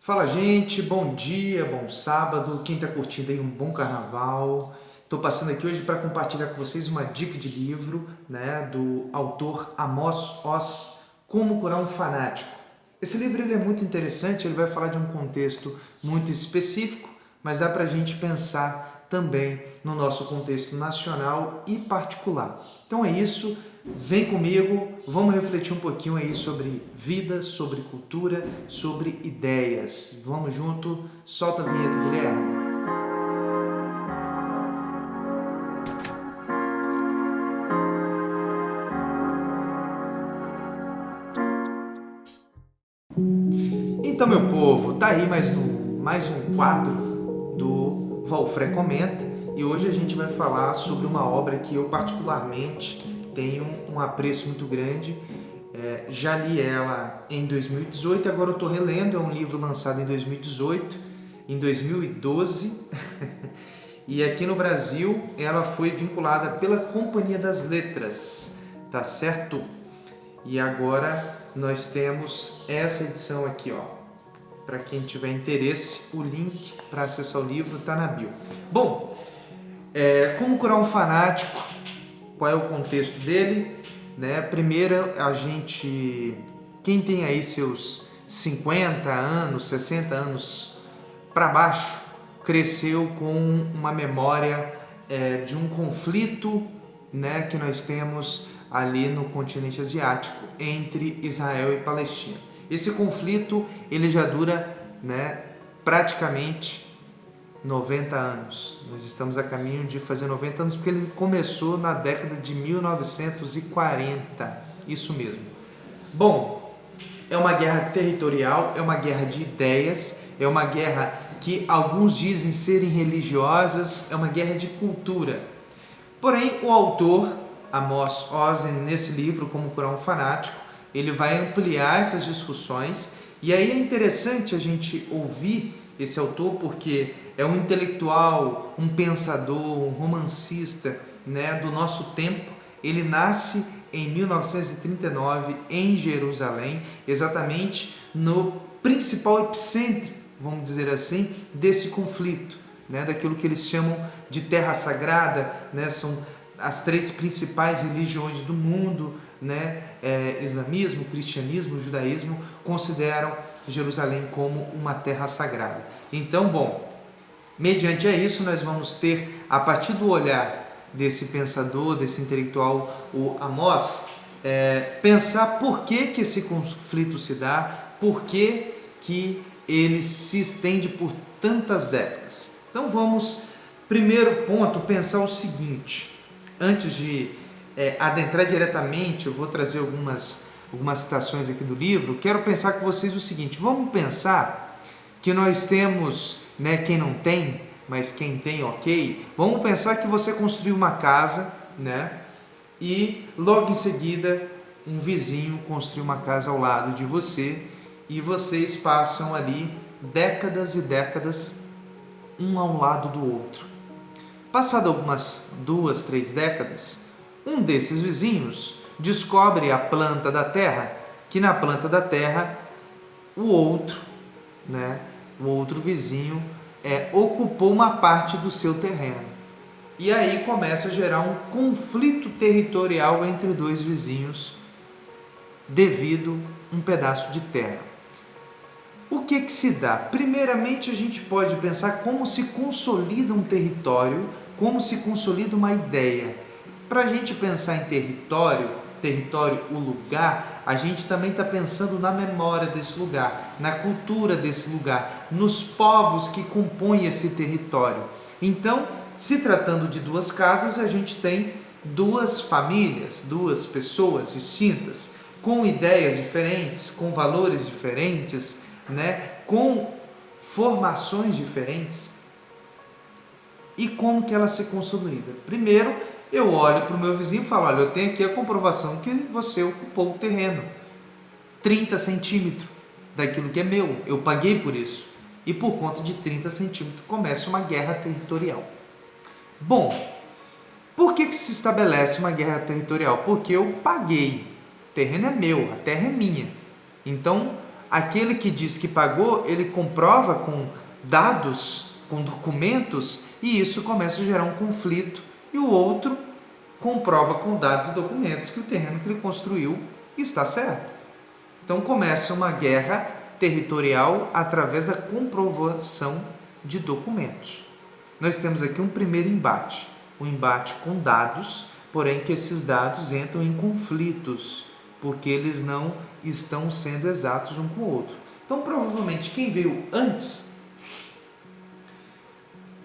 Fala, gente, bom dia, bom sábado, quem está curtindo aí um bom carnaval. Estou passando aqui hoje para compartilhar com vocês uma dica de livro, né, do autor Amos Oz, Como Curar um Fanático. Esse livro ele é muito interessante, ele vai falar de um contexto muito específico, mas dá para a gente pensar também no nosso contexto nacional e particular. Então é isso, vem comigo, vamos refletir um pouquinho aí sobre vida, sobre cultura, sobre ideias. Vamos junto, solta a vinheta, Guilherme. Então, meu povo, tá aí mais um quadro do Valfré Comenta e hoje a gente vai falar sobre uma obra que eu particularmente tenho um apreço muito grande. Já li ela em 2018 e agora eu estou relendo. É um livro lançado em 2018, em 2012 e aqui no Brasil ela foi vinculada pela Companhia das Letras, tá certo? E agora nós temos essa edição aqui, ó. Para quem tiver interesse, o link para acessar o livro está na bio. Bom, como curar um fanático? Qual é o contexto dele? Né? Primeiro, quem tem aí seus 50 anos, 60 anos para baixo, cresceu com uma memória de um conflito, né, que nós temos ali no continente asiático entre Israel e Palestina. Esse conflito ele já dura, né, praticamente 90 anos. Nós estamos a caminho de fazer 90 anos porque ele começou na década de 1940. Isso mesmo. Bom, é uma guerra territorial, é uma guerra de ideias, é uma guerra que alguns dizem serem religiosas, é uma guerra de cultura. Porém, o autor, Amos Oz, nesse livro, Como Curar um Fanático, ele vai ampliar essas discussões e aí é interessante a gente ouvir esse autor porque é um intelectual, um pensador, um romancista, né, do nosso tempo. Ele nasce em 1939 em Jerusalém, exatamente no principal epicentro, vamos dizer assim, desse conflito, né, daquilo que eles chamam de Terra Sagrada, né, são as três principais religiões do mundo, né, islamismo, cristianismo, judaísmo, consideram Jerusalém como uma terra sagrada. Então, bom, mediante isso nós vamos ter, a partir do olhar desse pensador, desse intelectual, o Amos, pensar por que esse conflito se dá, por que ele se estende por tantas décadas. Então vamos, primeiro ponto, pensar o seguinte. Antes de adentrar diretamente, eu vou trazer algumas citações aqui do livro. Quero pensar com vocês o seguinte: vamos pensar que nós temos, né, quem não tem, mas quem tem, ok. Vamos pensar que você construiu uma casa, né, e logo em seguida um vizinho construiu uma casa ao lado de você e vocês passam ali décadas e décadas um ao lado do outro. Passado algumas 2, 3 décadas, um desses vizinhos descobre a planta da terra, que na planta da terra o outro vizinho ocupou uma parte do seu terreno. E aí começa a gerar um conflito territorial entre dois vizinhos devido a um pedaço de terra. O que se dá? Primeiramente, a gente pode pensar como se consolida um território, como se consolida uma ideia. Para a gente pensar em território, o lugar, a gente também está pensando na memória desse lugar, na cultura desse lugar, nos povos que compõem esse território. Então, se tratando de duas casas, a gente tem duas famílias, duas pessoas distintas, com ideias diferentes, com valores diferentes, né, com formações diferentes. E como que ela se consolida? Primeiro, eu olho para o meu vizinho e falo: olha, eu tenho aqui a comprovação que você ocupou o terreno 30 centímetros daquilo que é meu, eu paguei por isso. E por conta de 30 centímetros começa uma guerra territorial. Bom, por que se estabelece uma guerra territorial? Porque eu paguei, o terreno é meu, a terra é minha. Então, aquele que diz que pagou, ele comprova com dados, com documentos, e isso começa a gerar um conflito, e o outro comprova com dados e documentos que o terreno que ele construiu está certo. Então começa uma guerra territorial através da comprovação de documentos. Nós temos aqui um primeiro embate, um embate com dados, porém que esses dados entram em conflitos, porque eles não estão sendo exatos um com o outro. Então provavelmente quem veio antes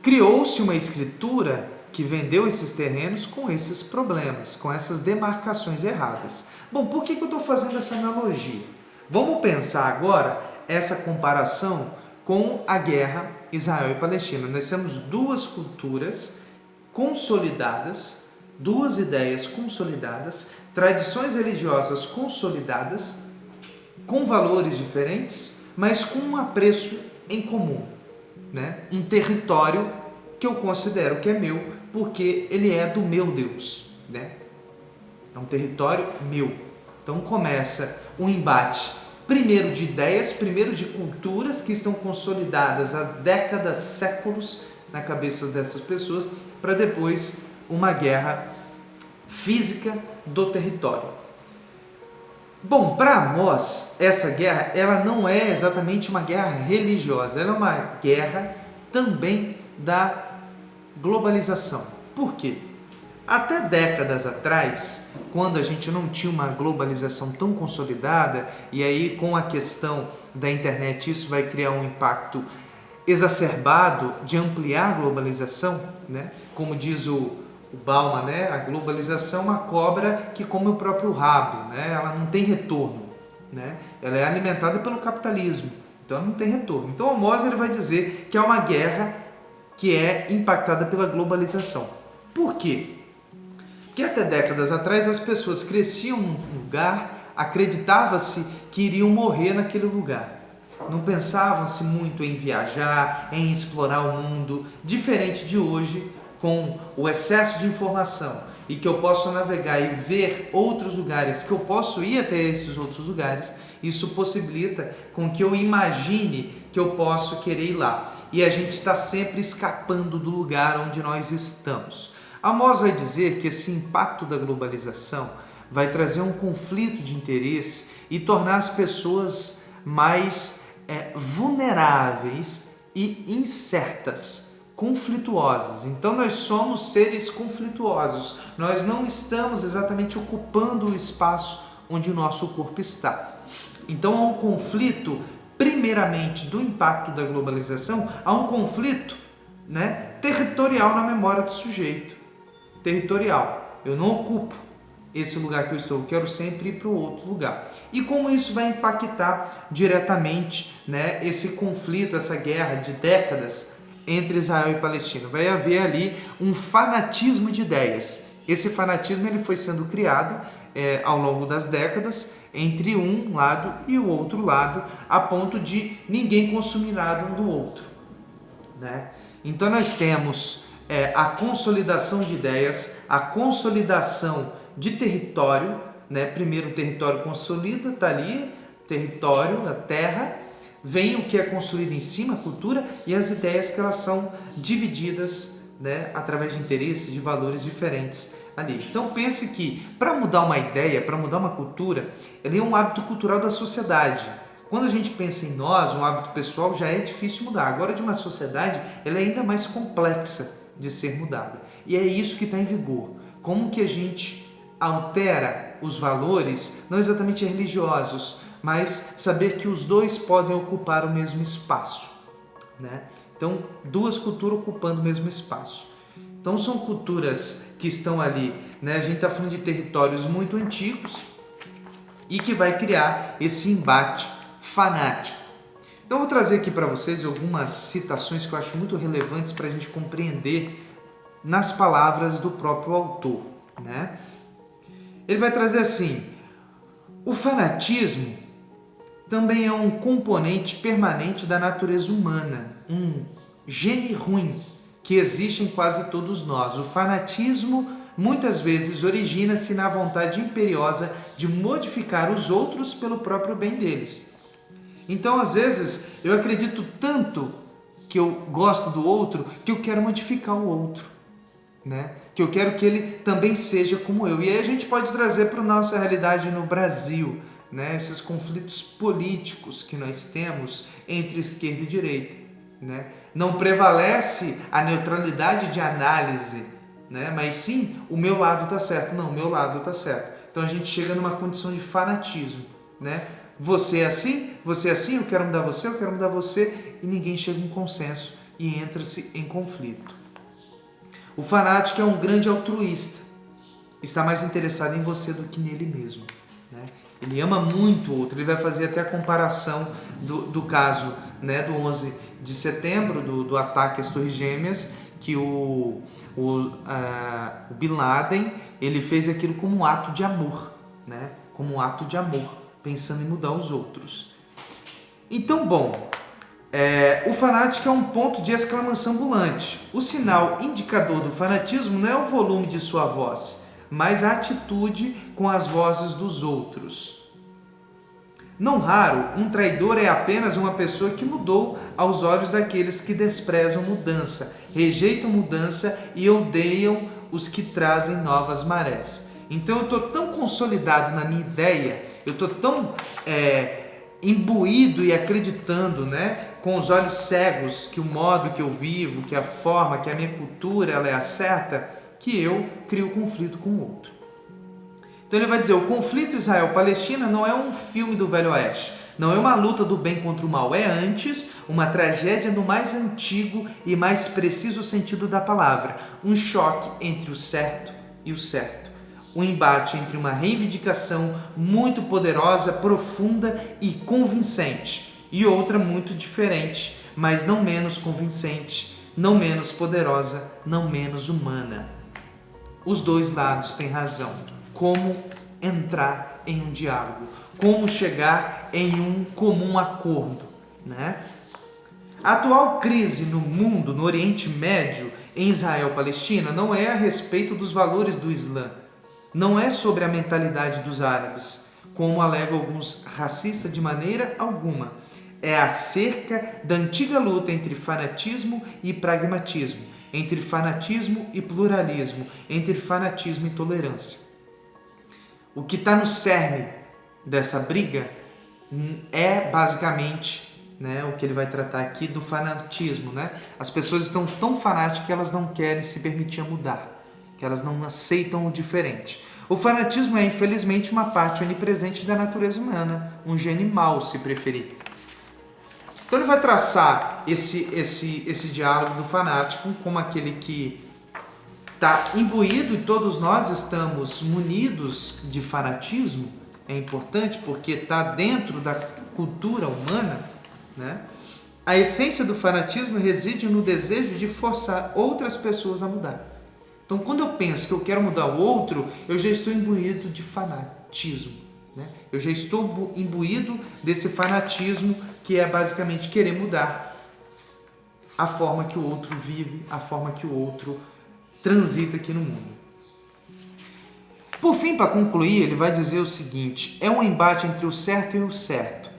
criou-se uma escritura que vendeu esses terrenos com esses problemas, com essas demarcações erradas. Bom, por que eu estou fazendo essa analogia? Vamos pensar agora essa comparação com a guerra Israel e Palestina. Nós temos duas culturas consolidadas, duas ideias consolidadas, tradições religiosas consolidadas, com valores diferentes, mas com um apreço em comum, né? Um território que eu considero que é meu, porque ele é do meu Deus, né? É um território meu. Então começa um embate, primeiro de ideias, primeiro de culturas que estão consolidadas há décadas, séculos na cabeça dessas pessoas, para depois uma guerra física do território. Bom, para Amós, essa guerra ela não é exatamente uma guerra religiosa, ela é uma guerra também da globalização. Por quê? Até décadas atrás, quando a gente não tinha uma globalização tão consolidada, e aí com a questão da internet isso vai criar um impacto exacerbado de ampliar a globalização, né? Como diz o Bauman, né? A globalização é uma cobra que come o próprio rabo, né? Ela não tem retorno, né? Ela é alimentada pelo capitalismo, então ela não tem retorno. Então Amós ele vai dizer que é uma guerra que é impactada pela globalização. Por quê? Porque até décadas atrás as pessoas cresciam num lugar, acreditava-se que iriam morrer naquele lugar. Não pensavam-se muito em viajar, em explorar o mundo, diferente de hoje, com o excesso de informação e que eu posso navegar e ver outros lugares, que eu posso ir até esses outros lugares, isso possibilita com que eu imagine que eu posso querer ir lá. E a gente está sempre escapando do lugar onde nós estamos. Amós vai dizer que esse impacto da globalização vai trazer um conflito de interesse e tornar as pessoas mais vulneráveis e incertas, conflituosas. Então nós somos seres conflituosos, nós não estamos exatamente ocupando o espaço onde o nosso corpo está. Então há um conflito, primeiramente do impacto da globalização, há um conflito, né, territorial na memória do sujeito. Territorial, eu não ocupo esse lugar que eu estou, eu quero sempre ir para o outro lugar. E como isso vai impactar diretamente, né, esse conflito, essa guerra de décadas entre Israel e Palestina? Vai haver ali um fanatismo de ideias. Esse fanatismo ele foi sendo criado ao longo das décadas entre um lado e o outro lado, a ponto de ninguém consumir nada um do outro, né? Então nós temos a consolidação de ideias, a consolidação de território, né? Primeiro o território consolida, está ali, território, a terra, vem o que é construído em cima, a cultura, e as ideias que elas são divididas, né? Através de interesses, de valores diferentes ali. Então pense que para mudar uma ideia, para mudar uma cultura, ele é um hábito cultural da sociedade. Quando a gente pensa em nós, um hábito pessoal, já é difícil mudar. Agora, de uma sociedade, ela é ainda mais complexa de ser mudada. E é isso que está em vigor. Como que a gente altera os valores, não exatamente religiosos, mas saber que os dois podem ocupar o mesmo espaço, né? Então, duas culturas ocupando o mesmo espaço. Então, são culturas que estão ali, né? A gente está falando de territórios muito antigos e que vai criar esse embate fanático. Então, eu vou trazer aqui para vocês algumas citações que eu acho muito relevantes para a gente compreender nas palavras do próprio autor, né? Ele vai trazer assim: o fanatismo também é um componente permanente da natureza humana, um gene ruim que existe em quase todos nós. O fanatismo muitas vezes origina-se na vontade imperiosa de modificar os outros pelo próprio bem deles. Então, às vezes, eu acredito tanto que eu gosto do outro que eu quero modificar o outro, né? Que eu quero que ele também seja como eu. E aí a gente pode trazer para a nossa realidade no Brasil, né? Esses conflitos políticos que nós temos entre esquerda e direita, né? Não prevalece a neutralidade de análise, né? Mas sim, o meu lado está certo. Não, o meu lado está certo. Então a gente chega numa condição de fanatismo, né? Você é assim, eu quero mudar você, eu quero mudar você, e ninguém chega a um consenso e entra-se em conflito. O fanático é um grande altruísta, está mais interessado em você do que nele mesmo, né? Ele ama muito o outro, ele vai fazer até a comparação do caso, né, do 11 de setembro, do ataque às Torres Gêmeas, que o Bin Laden, ele fez aquilo como um ato de amor, né? Como um ato de amor, pensando em mudar os outros. Então, bom, o fanático é um ponto de exclamação ambulante. O sinal indicador do fanatismo não é o volume de sua voz, mas a atitude com as vozes dos outros. Não raro, um traidor é apenas uma pessoa que mudou aos olhos daqueles que desprezam mudança, rejeitam mudança e odeiam os que trazem novas marés. Então eu estou tão consolidado na minha ideia, eu estou tão imbuído e acreditando, né, com os olhos cegos, que o modo que eu vivo, que a forma, que a minha cultura ela é a certa, que eu crio conflito com o outro. Então ele vai dizer, o conflito Israel-Palestina não é um filme do Velho Oeste, não é uma luta do bem contra o mal, é antes uma tragédia no mais antigo e mais preciso sentido da palavra, um choque entre o certo e o certo. Um embate entre uma reivindicação muito poderosa, profunda e convincente, e outra muito diferente, mas não menos convincente, não menos poderosa, não menos humana. Os dois lados têm razão. Como entrar em um diálogo? Como chegar em um comum acordo, né? A atual crise no mundo, no Oriente Médio, em Israel-Palestina, não é a respeito dos valores do Islã. Não é sobre a mentalidade dos árabes, como alegam alguns racistas de maneira alguma. É acerca da antiga luta entre fanatismo e pragmatismo, entre fanatismo e pluralismo, entre fanatismo e tolerância. O que está no cerne dessa briga é basicamente, né, o que ele vai tratar aqui do fanatismo, né? As pessoas estão tão fanáticas que elas não querem se permitir a mudar, que elas não aceitam o diferente. O fanatismo é, infelizmente, uma parte onipresente da natureza humana, um gene mau, se preferir. Então ele vai traçar esse diálogo do fanático como aquele que está imbuído, e todos nós estamos munidos de fanatismo. É importante porque está dentro da cultura humana, né? A essência do fanatismo reside no desejo de forçar outras pessoas a mudar. Então, quando eu penso que eu quero mudar o outro, eu já estou imbuído de fanatismo, né? Eu já estou imbuído desse fanatismo que é basicamente querer mudar a forma que o outro vive, a forma que o outro transita aqui no mundo. Por fim, para concluir, ele vai dizer o seguinte: é um embate entre o certo e o certo,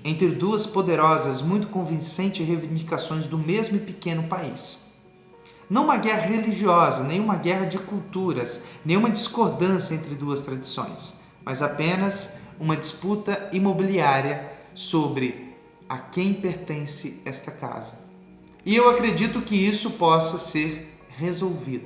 entre duas poderosas, muito convincentes reivindicações do mesmo e pequeno país. Não uma guerra religiosa, nem uma guerra de culturas, nem uma discordância entre duas tradições, mas apenas uma disputa imobiliária sobre a quem pertence esta casa. E eu acredito que isso possa ser resolvido.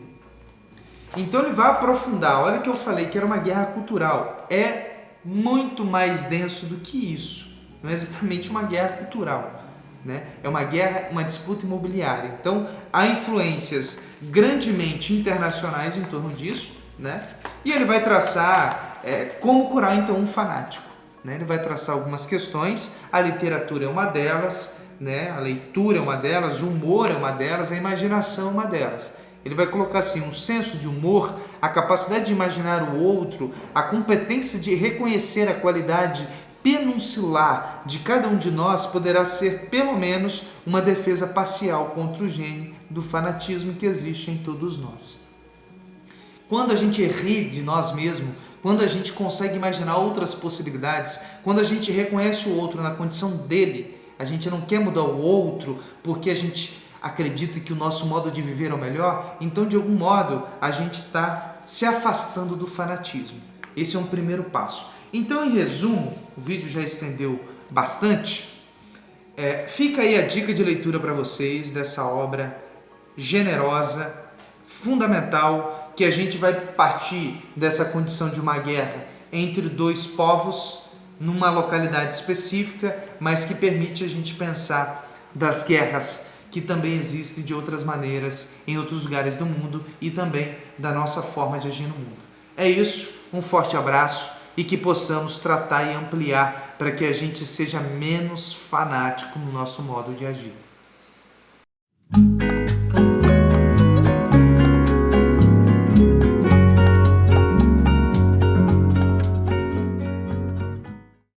Então ele vai aprofundar. Olha que eu falei que era uma guerra cultural. É muito mais denso do que isso. Não é exatamente uma guerra cultural, né? É uma guerra, uma disputa imobiliária. Então há influências grandemente internacionais em torno disso, né? E ele vai traçar como curar então um fanático, né? Ele vai traçar algumas questões. A literatura é uma delas, né? A leitura é uma delas, o humor é uma delas, a imaginação é uma delas. Ele vai colocar assim, um senso de humor, a capacidade de imaginar o outro, a competência de reconhecer a qualidade peninsular de cada um de nós poderá ser pelo menos uma defesa parcial contra o gene do fanatismo que existe em todos nós. Quando a gente ri de nós mesmos, quando a gente consegue imaginar outras possibilidades, quando a gente reconhece o outro na condição dele, a gente não quer mudar o outro porque a gente acredita que o nosso modo de viver é o melhor, então de algum modo a gente está se afastando do fanatismo. Esse é um primeiro passo. Então, em resumo, o vídeo já estendeu bastante. Fica aí a dica de leitura para vocês dessa obra generosa, fundamental, que a gente vai partir dessa condição de uma guerra entre dois povos numa localidade específica, mas que permite a gente pensar das guerras que também existem de outras maneiras em outros lugares do mundo e também da nossa forma de agir no mundo. É isso, um forte abraço e que possamos tratar e ampliar para que a gente seja menos fanático no nosso modo de agir.